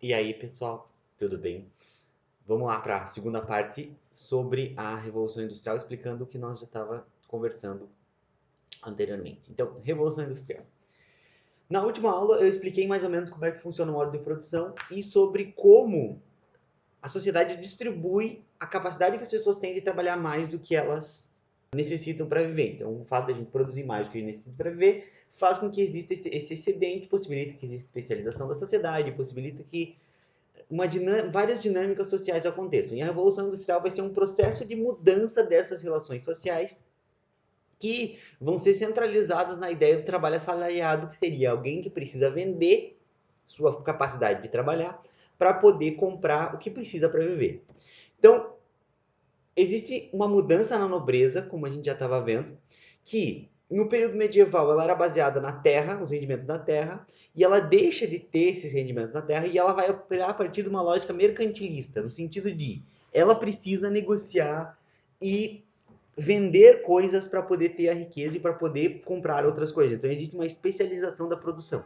E aí, pessoal, tudo bem? Vamos lá para a segunda parte sobre a Revolução Industrial, explicando o que nós já estava conversando anteriormente. Então, Revolução Industrial. Na última aula, eu expliquei mais ou menos como é que funciona o modo de produção e sobre como a sociedade distribui a capacidade que as pessoas têm de trabalhar mais do que elas necessitam para viver. Então, o fato de a gente produzir mais do que a gente necessita para viver faz com que exista esse excedente, possibilita que exista especialização da sociedade, possibilita que várias dinâmicas sociais aconteçam. E a Revolução Industrial vai ser um processo de mudança dessas relações sociais que vão ser centralizadas na ideia do trabalho assalariado, que seria alguém que precisa vender sua capacidade de trabalhar para poder comprar o que precisa para viver. Então, existe uma mudança na nobreza, como a gente já estava vendo, que no período medieval ela era baseada na terra, os rendimentos da terra, e ela deixa de ter esses rendimentos da terra e ela vai operar a partir de uma lógica mercantilista, no sentido de ela precisa negociar e vender coisas para poder ter a riqueza e para poder comprar outras coisas. Então existe uma especialização da produção.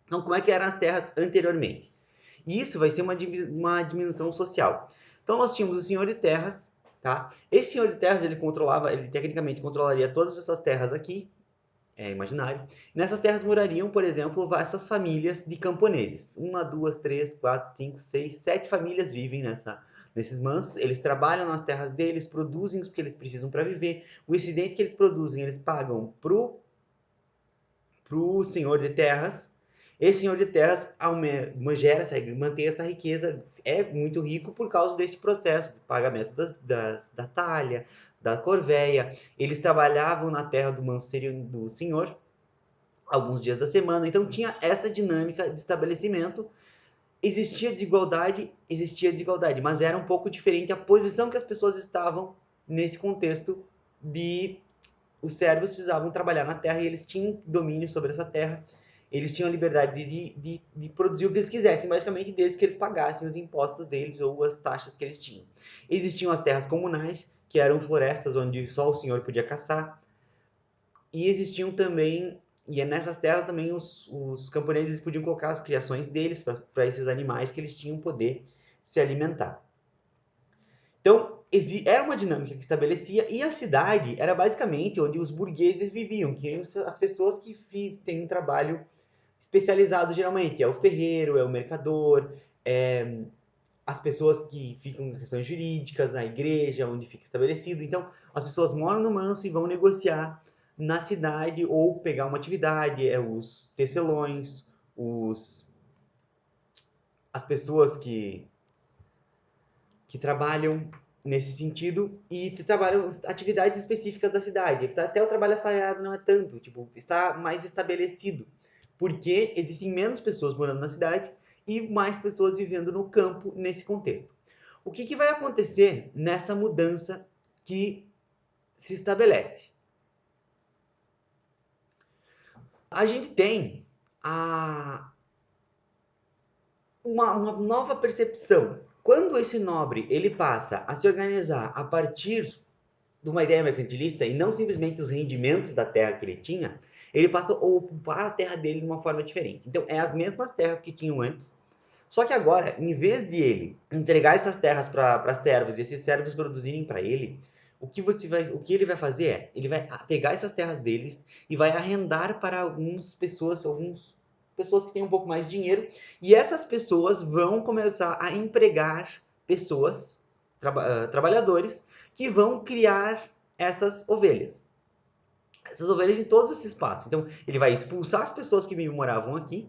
Então, como é que eram as terras anteriormente? E isso vai ser uma dimensão social. Então, nós tínhamos o senhor de terras, tá? Esse senhor de terras, ele tecnicamente controlaria todas essas terras aqui, imaginário. Nessas terras morariam, por exemplo, essas famílias de camponeses. Uma, duas, três, quatro, cinco, seis, sete famílias vivem nesses mansos. Eles trabalham nas terras deles, produzem o que eles precisam para viver. O excedente que eles produzem, eles pagam pro senhor de terras. Esse senhor de terras mantém essa riqueza, é muito rico por causa desse processo de pagamento da talha, da corveia. Eles trabalhavam na terra do manso do senhor alguns dias da semana, então tinha essa dinâmica de estabelecimento. Existia desigualdade, mas era um pouco diferente a posição que as pessoas estavam nesse contexto de os servos precisavam trabalhar na terra e eles tinham domínio sobre essa terra. Eles tinham a liberdade de produzir o que eles quisessem, basicamente desde que eles pagassem os impostos deles ou as taxas que eles tinham. Existiam as terras comunais, que eram florestas onde só o senhor podia caçar. E existiam também, e é nessas terras também os camponeses podiam colocar as criações deles para esses animais que eles tinham poder se alimentar. Então, era uma dinâmica que estabelecia, e a cidade era basicamente onde os burgueses viviam, que eram as pessoas que têm um trabalho especializado geralmente. É o ferreiro, é o mercador, as pessoas que ficam em questões jurídicas, a igreja, onde fica estabelecido. Então, as pessoas moram no manso e vão negociar na cidade ou pegar uma atividade, os tecelões, as pessoas que trabalham nesse sentido e trabalham atividades específicas da cidade. Até o trabalho assalariado não é tanto, tipo, está mais estabelecido, porque existem menos pessoas morando na cidade e mais pessoas vivendo no campo nesse contexto. O que vai acontecer nessa mudança que se estabelece? A gente tem uma nova percepção. Quando esse nobre ele passa a se organizar a partir de uma ideia mercantilista e não simplesmente os rendimentos da terra que ele tinha, ele passa a ocupar a terra dele de uma forma diferente. Então, é as mesmas terras que tinham antes, só que agora, em vez de ele entregar essas terras para servos e esses servos produzirem para ele, o que ele vai fazer é, ele vai pegar essas terras deles e vai arrendar para algumas pessoas que têm um pouco mais de dinheiro, e essas pessoas vão começar a empregar pessoas, trabalhadores, que vão criar essas ovelhas. Essas ovelhas em todo esse espaço. Então, ele vai expulsar as pessoas que moravam aqui,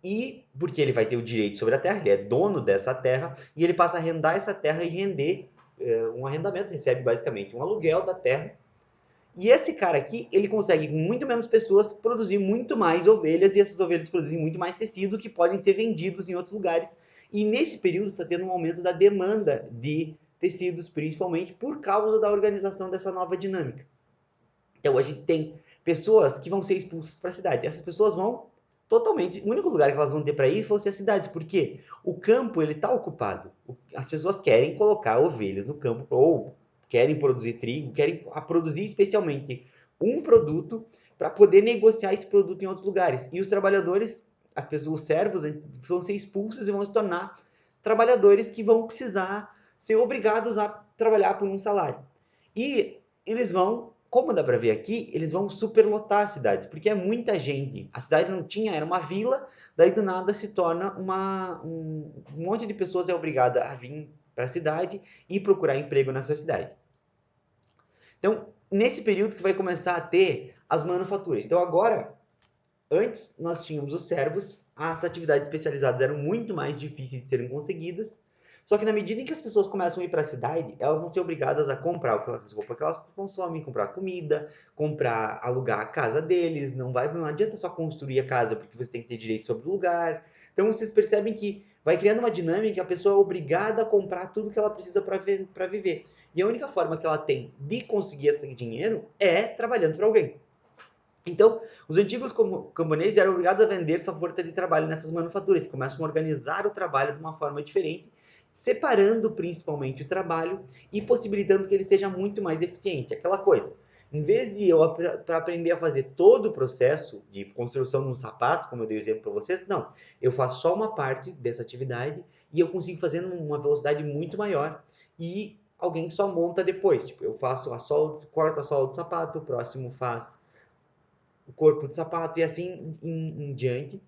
e porque ele vai ter o direito sobre a terra, ele é dono dessa terra, e ele passa a arrendar essa terra e render um arrendamento, recebe basicamente um aluguel da terra. E esse cara aqui, ele consegue, com muito menos pessoas, produzir muito mais ovelhas, e essas ovelhas produzem muito mais tecido que podem ser vendidos em outros lugares. E nesse período está tendo um aumento da demanda de tecidos, principalmente por causa da organização dessa nova dinâmica. Então a gente tem pessoas que vão ser expulsas para a cidade. Essas pessoas vão totalmente... O único lugar que elas vão ter para ir vão ser as cidades, porque o campo ele está ocupado. As pessoas querem colocar ovelhas no campo, ou querem produzir trigo, querem produzir especialmente um produto para poder negociar esse produto em outros lugares. E os trabalhadores as pessoas, os servos, vão ser expulsos e vão se tornar trabalhadores que vão precisar ser obrigados a trabalhar por um salário. E eles vão, como dá para ver aqui, eles vão superlotar as cidades, porque é muita gente. A cidade não tinha, era uma vila, daí do nada se torna um monte de pessoas é obrigada a vir para a cidade e procurar emprego nessa cidade. Então, nesse período que vai começar a ter as manufaturas. Então, agora, antes nós tínhamos os servos, as atividades especializadas eram muito mais difíceis de serem conseguidas, só que na medida em que as pessoas começam a ir para a cidade, elas vão ser obrigadas a comprar as roupas que elas consomem, comprar comida, comprar, alugar a casa deles, não adianta só construir a casa, porque você tem que ter direito sobre o lugar. Então vocês percebem que vai criando uma dinâmica que a pessoa é obrigada a comprar tudo que ela precisa para viver. E a única forma que ela tem de conseguir esse dinheiro é trabalhando para alguém. Então, os antigos camponeses eram obrigados a vender sua força de trabalho nessas manufaturas, que começam a organizar o trabalho de uma forma diferente, separando principalmente o trabalho e possibilitando que ele seja muito mais eficiente. Aquela coisa, em vez de eu para aprender a fazer todo o processo de construção de um sapato, como eu dei o exemplo para vocês, não, eu faço só uma parte dessa atividade e eu consigo fazer numa velocidade muito maior e alguém só monta depois. Tipo, eu faço a sola, corto a sola do sapato, o próximo faz o corpo de sapato e assim em diante.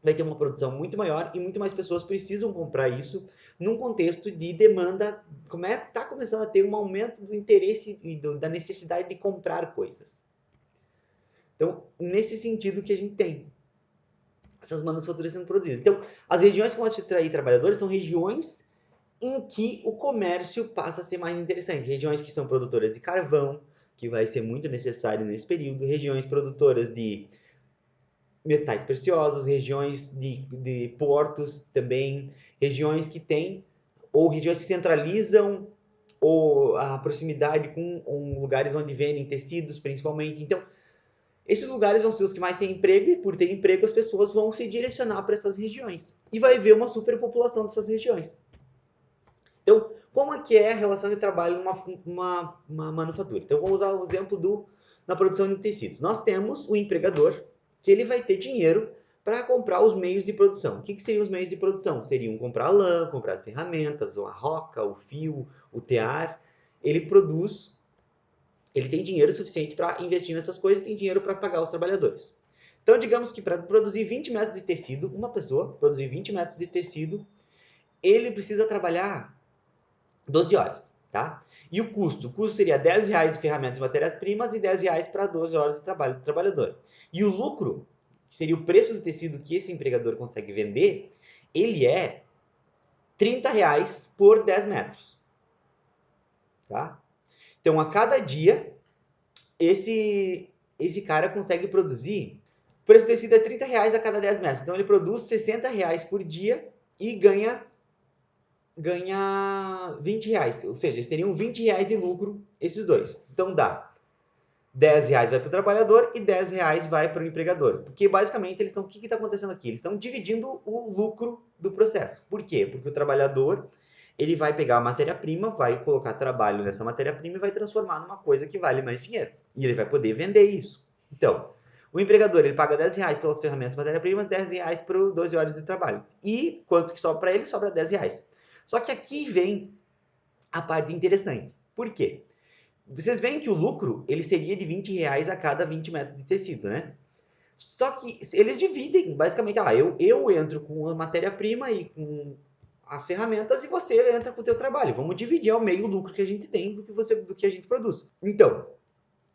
Vai ter uma produção muito maior e muito mais pessoas precisam comprar isso num contexto de demanda, está começando a ter um aumento do interesse e da necessidade de comprar coisas. Então, nesse sentido que a gente tem essas manufaturas sendo produzidas. Então, as regiões que vão atrair trabalhadores são regiões em que o comércio passa a ser mais interessante. Regiões que são produtoras de carvão, que vai ser muito necessário nesse período, regiões produtoras de metais preciosos, regiões de portos também, regiões que têm, ou regiões que centralizam ou a proximidade com lugares onde vendem tecidos, principalmente. Então, esses lugares vão ser os que mais têm emprego e, por ter emprego, as pessoas vão se direcionar para essas regiões. E vai haver uma superpopulação dessas regiões. Então, como é que é a relação de trabalho numa manufatura? Então, vamos usar o exemplo na produção de tecidos. Nós temos o empregador, que ele vai ter dinheiro para comprar os meios de produção. O que seriam os meios de produção? Seriam comprar a lã, comprar as ferramentas, a roca, o fio, o tear. Ele produz, ele tem dinheiro suficiente para investir nessas coisas e tem dinheiro para pagar os trabalhadores. Então, digamos que para produzir 20 metros de tecido, uma pessoa produzir 20 metros de tecido, ele precisa trabalhar 12 horas, tá? E o custo seria R$10 de ferramentas e matérias-primas e R$10 para 12 horas de trabalho do trabalhador. E o lucro, que seria o preço do tecido que esse empregador consegue vender, ele é R$30 por 10 metros, tá? Então, a cada dia, esse cara consegue produzir, o preço do tecido é R$30 a cada 10 metros. Então, ele produz R$60 por dia e ganha R$20, ou seja, eles teriam R$20 de lucro, esses dois. Então dá R$10 vai para o trabalhador e R$10 vai para o empregador. Porque basicamente eles estão. O que está acontecendo aqui? Eles estão dividindo o lucro do processo. Por quê? Porque o trabalhador ele vai pegar a matéria-prima, vai colocar trabalho nessa matéria-prima e vai transformar numa coisa que vale mais dinheiro. E ele vai poder vender isso. Então, o empregador ele paga R$10 pelas ferramentas e matéria-primas, R$10 por 12 horas de trabalho. E quanto que sobra para ele? Sobra R$10. Só que aqui vem a parte interessante. Por quê? Vocês veem que o lucro ele seria de R$20 a cada 20 metros de tecido, né? Só que eles dividem, basicamente, eu entro com a matéria-prima e com as ferramentas e você entra com o teu trabalho. Vamos dividir ao meio o lucro que a gente tem do que a gente produz. Então,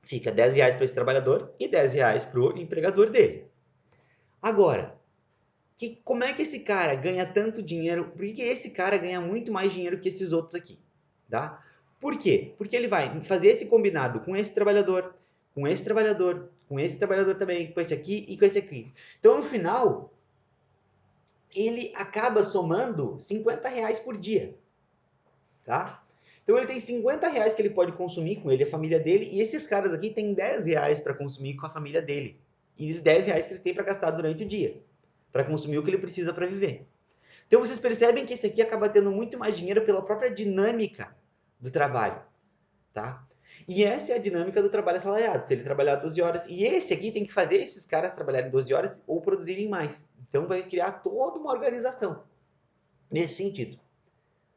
fica R$10 para esse trabalhador e R$10 para o empregador dele. Agora, como é que esse cara ganha tanto dinheiro? Por que esse cara ganha muito mais dinheiro que esses outros aqui? Tá? Por quê? Porque ele vai fazer esse combinado com esse trabalhador, com esse trabalhador, com esse trabalhador também, com esse aqui e com esse aqui. Então, no final, ele acaba somando R$50 por dia. Tá? Então, ele tem R$50 que ele pode consumir com ele e a família dele, e esses caras aqui têm R$10 para consumir com a família dele. E R$10 que ele tem para gastar durante o dia, para consumir o que ele precisa para viver. Então vocês percebem que esse aqui acaba tendo muito mais dinheiro pela própria dinâmica do trabalho, tá? E essa é a dinâmica do trabalho assalariado. Se ele trabalhar 12 horas, e esse aqui tem que fazer esses caras trabalharem 12 horas ou produzirem mais. Então vai criar toda uma organização nesse sentido,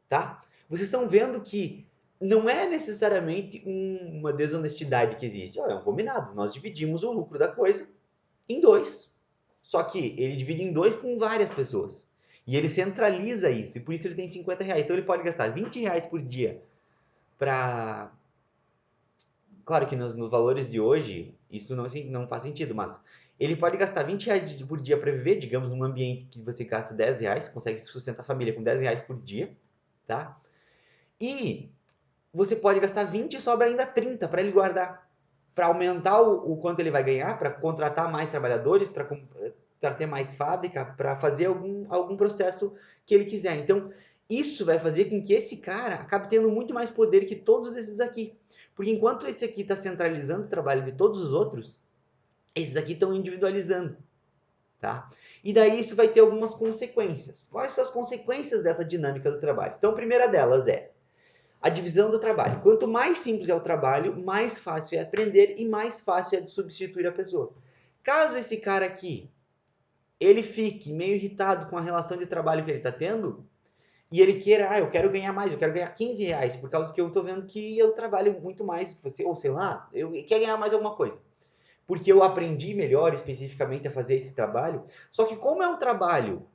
tá? Vocês estão vendo que não é necessariamente uma desonestidade que existe. Olha, é um combinado. Nós dividimos o lucro da coisa em dois. Só que ele divide em dois com várias pessoas. E ele centraliza isso. E por isso ele tem 50 reais. Então ele pode gastar 20 reais por dia para... Claro que nos valores de hoje isso não faz sentido, mas ele pode gastar 20 reais por dia para viver, digamos, num ambiente que você gasta 10 reais, consegue sustentar a família com 10 reais por dia, tá? E você pode gastar 20 e sobra ainda 30 para ele guardar, para aumentar o quanto ele vai ganhar, para contratar mais trabalhadores, para ter mais fábrica, para fazer algum processo que ele quiser. Então, isso vai fazer com que esse cara acabe tendo muito mais poder que todos esses aqui. Porque enquanto esse aqui está centralizando o trabalho de todos os outros, esses aqui estão individualizando, tá? E daí isso vai ter algumas consequências. Quais são as consequências dessa dinâmica do trabalho? Então, a primeira delas é a divisão do trabalho. Quanto mais simples é o trabalho, mais fácil é aprender e mais fácil é de substituir a pessoa. Caso esse cara aqui, ele fique meio irritado com a relação de trabalho que ele está tendo, e ele queira, eu quero ganhar mais, eu quero ganhar 15 reais, por causa que eu estou vendo que eu trabalho muito mais do que você, ou sei lá, eu quero ganhar mais alguma coisa. Porque eu aprendi melhor especificamente a fazer esse trabalho. Só que como é um trabalho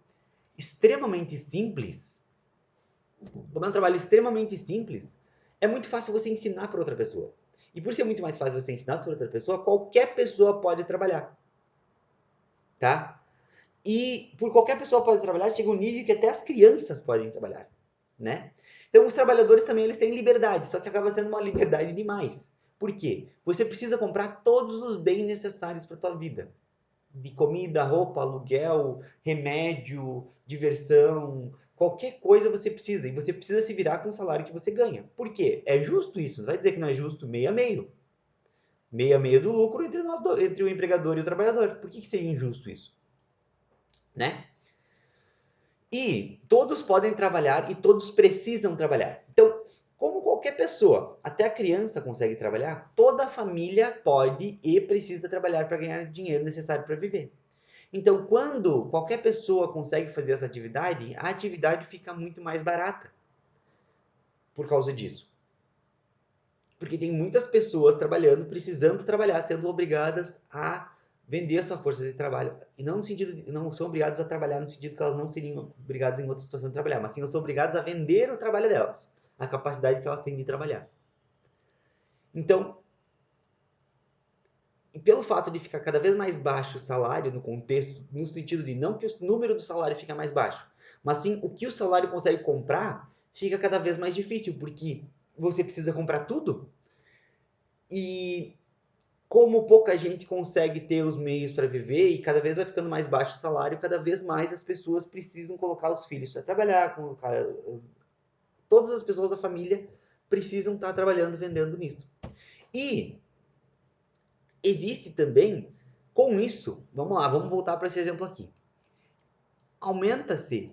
extremamente simples, é muito fácil você ensinar para outra pessoa. E por ser muito mais fácil você ensinar para outra pessoa, qualquer pessoa pode trabalhar, tá? E por qualquer pessoa pode trabalhar, chega um nível que até as crianças podem trabalhar, né? Então os trabalhadores também eles têm liberdade, só que acaba sendo uma liberdade demais. Por quê? Você precisa comprar todos os bens necessários para a tua vida. De comida, roupa, aluguel, remédio, diversão, qualquer coisa você precisa. E você precisa se virar com o salário que você ganha. Por quê? É justo isso. Não vai dizer que não é justo meio a meio. Meio a meio do lucro entre nós dois, entre o empregador e o trabalhador. Por que seria injusto isso? Né? E todos podem trabalhar e todos precisam trabalhar. Então, como qualquer pessoa, até a criança consegue trabalhar, toda a família pode e precisa trabalhar para ganhar o dinheiro necessário para viver. Então, quando qualquer pessoa consegue fazer essa atividade, a atividade fica muito mais barata por causa disso. Porque tem muitas pessoas trabalhando, precisando trabalhar, sendo obrigadas a vender a sua força de trabalho. E não no sentido de, não são obrigadas a trabalhar no sentido que elas não seriam obrigadas em outra situação de trabalhar, mas sim são obrigadas a vender o trabalho delas, a capacidade que elas têm de trabalhar. Então, e pelo fato de ficar cada vez mais baixo o salário no contexto, no sentido de não que o número do salário fica mais baixo, mas sim o que o salário consegue comprar fica cada vez mais difícil, porque você precisa comprar tudo e como pouca gente consegue ter os meios para viver e cada vez vai ficando mais baixo o salário, cada vez mais as pessoas precisam colocar os filhos para trabalhar, todas as pessoas da família precisam estar trabalhando, vendendo nisso. E existe também, com isso, vamos lá, vamos voltar para esse exemplo aqui. Aumenta-se,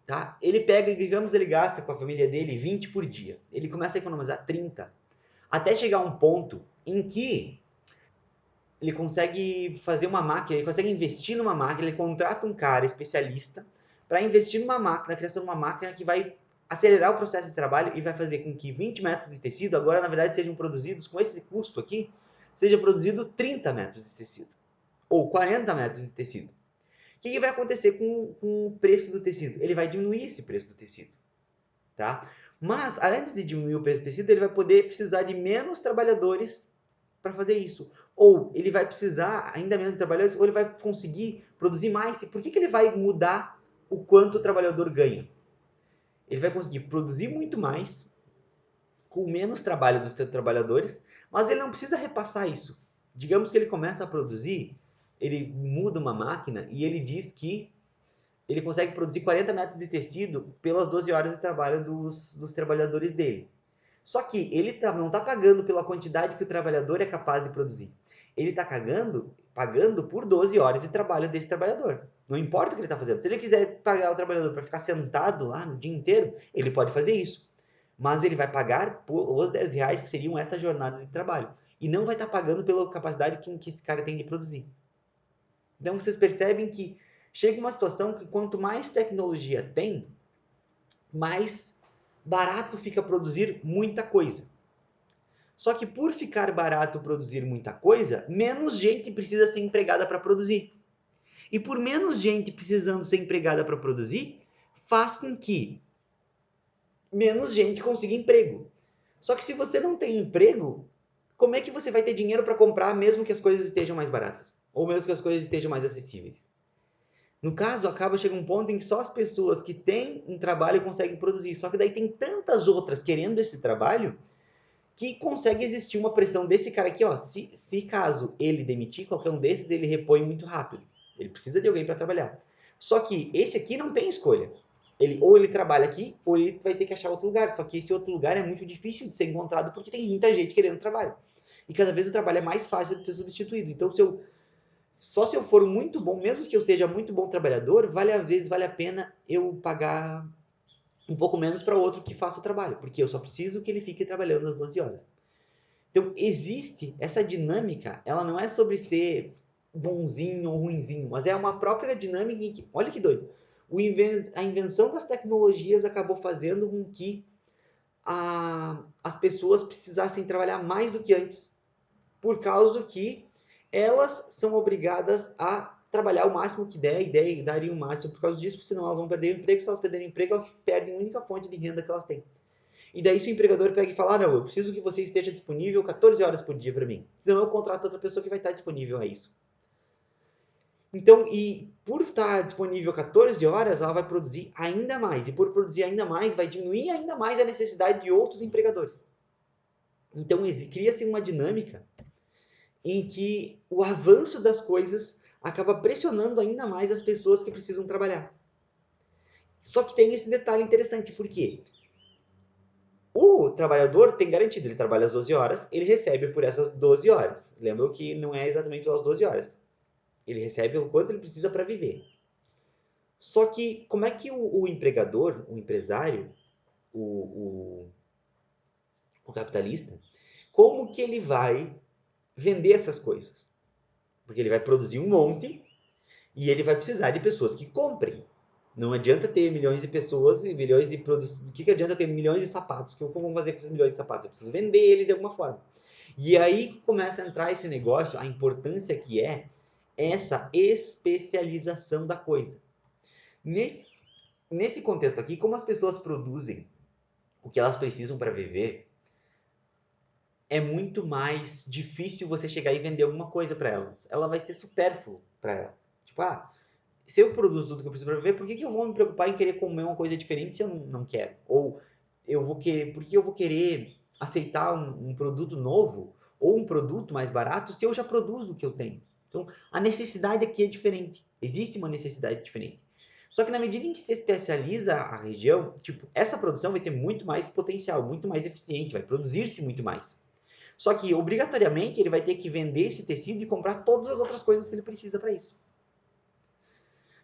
tá? Ele pega, digamos, ele gasta com a família dele 20 por dia. Ele começa a economizar 30. Até chegar a um ponto em que ele consegue fazer uma máquina, ele consegue investir numa máquina, ele contrata um cara especialista para investir numa máquina, na criação de uma máquina que vai acelerar o processo de trabalho e vai fazer com que 20 metros de tecido agora, na verdade, sejam produzidos com esse custo aqui, seja produzido 30 metros de tecido ou 40 metros de tecido. O que vai acontecer com o preço do tecido? Ele vai diminuir esse preço do tecido, tá? Mas, antes de diminuir o preço do tecido, ele vai poder precisar de menos trabalhadores para fazer isso. Ou ele vai precisar ainda menos de trabalhadores, ou ele vai conseguir produzir mais. E por que ele vai mudar o quanto o trabalhador ganha? Ele vai conseguir produzir muito mais, com menos trabalho dos trabalhadores, mas ele não precisa repassar isso. Digamos que ele começa a produzir, ele muda uma máquina e ele diz que ele consegue produzir 40 metros de tecido pelas 12 horas de trabalho dos trabalhadores dele. Só que ele não está pagando pela quantidade que o trabalhador é capaz de produzir. Ele está pagando por 12 horas de trabalho desse trabalhador. Não importa o que ele está fazendo. Se ele quiser pagar o trabalhador para ficar sentado lá no dia inteiro, ele pode fazer isso. mas ele vai pagar os 10 reais que seriam essa jornada de trabalho. E não vai estar pagando pela capacidade que esse cara tem de produzir. Então vocês percebem que chega uma situação que quanto mais tecnologia tem, mais barato fica produzir muita coisa. Só que por ficar barato produzir muita coisa, menos gente precisa ser empregada para produzir. E por menos gente precisando ser empregada para produzir, faz com que menos gente consiga emprego. Só que se você não tem emprego, como é que você vai ter dinheiro para comprar mesmo que as coisas estejam mais baratas? Ou mesmo que as coisas estejam mais acessíveis? No caso, chega um ponto em que só as pessoas que têm um trabalho conseguem produzir. Só que daí tem tantas outras querendo esse trabalho que consegue existir uma pressão desse cara aqui, ó. Se caso ele demitir qualquer um desses, ele repõe muito rápido. Ele precisa de alguém para trabalhar. Só que esse aqui não tem escolha. Ou ele trabalha aqui, ou ele vai ter que achar outro lugar. Só que esse outro lugar é muito difícil de ser encontrado porque tem muita gente querendo trabalho. E cada vez o trabalho é mais fácil de ser substituído. Então, só se eu for muito bom, mesmo que eu seja muito bom trabalhador, vale a pena eu pagar um pouco menos para outro que faça o trabalho, porque eu só preciso que ele fique trabalhando as 12 horas. Então, existe essa dinâmica, ela não é sobre ser bonzinho ou ruinzinho, mas é uma própria dinâmica em que, olha que doido, a invenção das tecnologias acabou fazendo com que as pessoas precisassem trabalhar mais do que antes, por causa que elas são obrigadas a trabalhar o máximo que der e darem o máximo por causa disso, porque senão elas vão perder o emprego. Se elas perderem o emprego, elas perdem a única fonte de renda que elas têm. E daí se o empregador pega e fala, não, eu preciso que você esteja disponível 14 horas por dia para mim. Senão eu contrato outra pessoa que vai estar disponível a isso. Então, e por estar disponível 14 horas, ela vai produzir ainda mais. E por produzir ainda mais, vai diminuir ainda mais a necessidade de outros empregadores. Então, cria-se uma dinâmica em que o avanço das coisas acaba pressionando ainda mais as pessoas que precisam trabalhar. Só que tem esse detalhe interessante, por quê? O trabalhador tem garantido, ele trabalha às 12 horas, ele recebe por essas 12 horas. Lembram que não é exatamente pelas 12 horas. Ele recebe o quanto ele precisa para viver. Só que como é que o empregador, o empresário, o, o capitalista, como que ele vai vender essas coisas? Porque ele vai produzir um monte e ele vai precisar de pessoas que comprem. Não adianta ter milhões de pessoas e milhões de produtos. O que adianta ter milhões de sapatos? O que eu vou fazer com esses milhões de sapatos? Eu preciso vender eles de alguma forma. E aí começa a entrar esse negócio, a importância que é essa especialização da coisa. Nesse contexto aqui, como as pessoas produzem o que elas precisam para viver, é muito mais difícil você chegar e vender alguma coisa para elas. Ela vai ser supérfluo para ela. Tipo, se eu produzo tudo que eu preciso para viver, por que eu vou me preocupar em querer comer uma coisa diferente se eu não quero? Ou por que eu vou querer aceitar um produto novo ou um produto mais barato se eu já produzo o que eu tenho? Então, a necessidade aqui é diferente. Existe uma necessidade diferente. Só que na medida em que se especializa a região, tipo, essa produção vai ter muito mais potencial, muito mais eficiente, vai produzir-se muito mais. Só que, obrigatoriamente, ele vai ter que vender esse tecido e comprar todas as outras coisas que ele precisa para isso.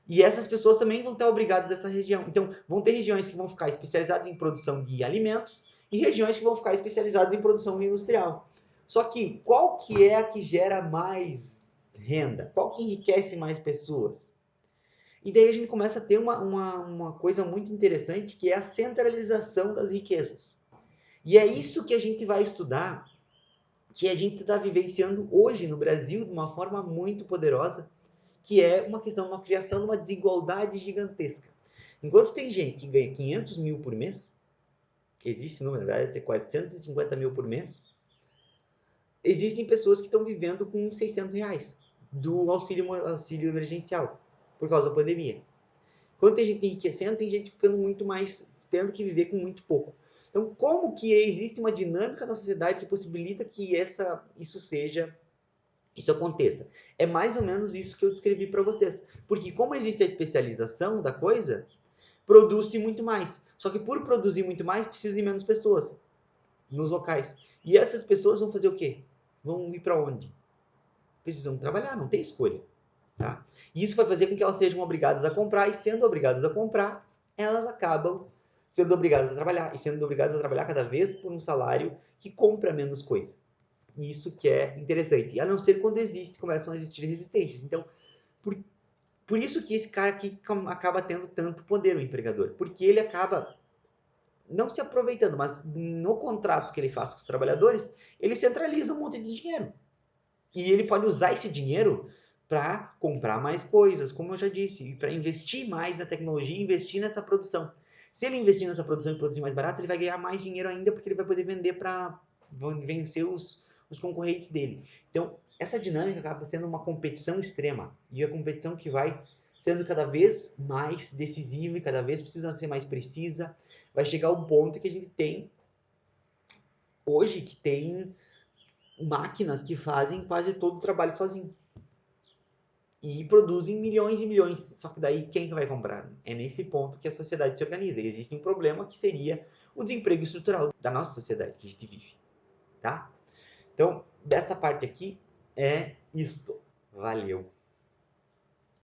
E essas pessoas também vão estar obrigadas a essa região. Então, vão ter regiões que vão ficar especializadas em produção de alimentos e regiões que vão ficar especializadas em produção industrial. Só que, qual que é a que gera mais renda? Qual que enriquece mais pessoas? E daí a gente começa a ter uma coisa muito interessante, que é a centralização das riquezas. E é isso que a gente vai estudar, que a gente está vivenciando hoje no Brasil de uma forma muito poderosa, que é uma questão de uma criação de uma desigualdade gigantesca. Enquanto tem gente que ganha 500 mil por mês, existe número, na verdade, é 450 mil por mês, existem pessoas que estão vivendo com 600 reais do auxílio emergencial, por causa da pandemia. Enquanto tem gente enriquecendo, tem gente ficando muito mais, tendo que viver com muito pouco. Então, como que existe uma dinâmica na sociedade que possibilita que isso aconteça? É mais ou menos isso que eu descrevi para vocês. Porque como existe a especialização da coisa, produz-se muito mais. Só que por produzir muito mais, precisa de menos pessoas nos locais. E essas pessoas vão fazer o quê? Vão ir para onde? Precisam trabalhar, não tem escolha. Tá? E isso vai fazer com que elas sejam obrigadas a comprar, e sendo obrigadas a comprar, elas acabam sendo obrigados a trabalhar, e sendo obrigados a trabalhar cada vez por um salário que compra menos coisa. Isso que é interessante. A não ser quando começam a existir resistências. Então, por isso que esse cara aqui acaba tendo tanto poder, o empregador. Porque ele acaba não se aproveitando, mas no contrato que ele faz com os trabalhadores, ele centraliza um monte de dinheiro. E ele pode usar esse dinheiro para comprar mais coisas, como eu já disse, para investir mais na tecnologia e investir nessa produção. Se ele investir nessa produção e produzir mais barato, ele vai ganhar mais dinheiro ainda, porque ele vai poder vender para vencer os concorrentes dele. Então, essa dinâmica acaba sendo uma competição extrema, e a competição que vai sendo cada vez mais decisiva e cada vez precisa ser mais precisa. Vai chegar um ponto que a gente tem hoje, que tem máquinas que fazem quase todo o trabalho sozinho. E produzem milhões e milhões. Só que daí quem que vai comprar? É nesse ponto que a sociedade se organiza. E existe um problema que seria o desemprego estrutural da nossa sociedade que a gente vive. Tá? Então, dessa parte aqui é isto. Valeu!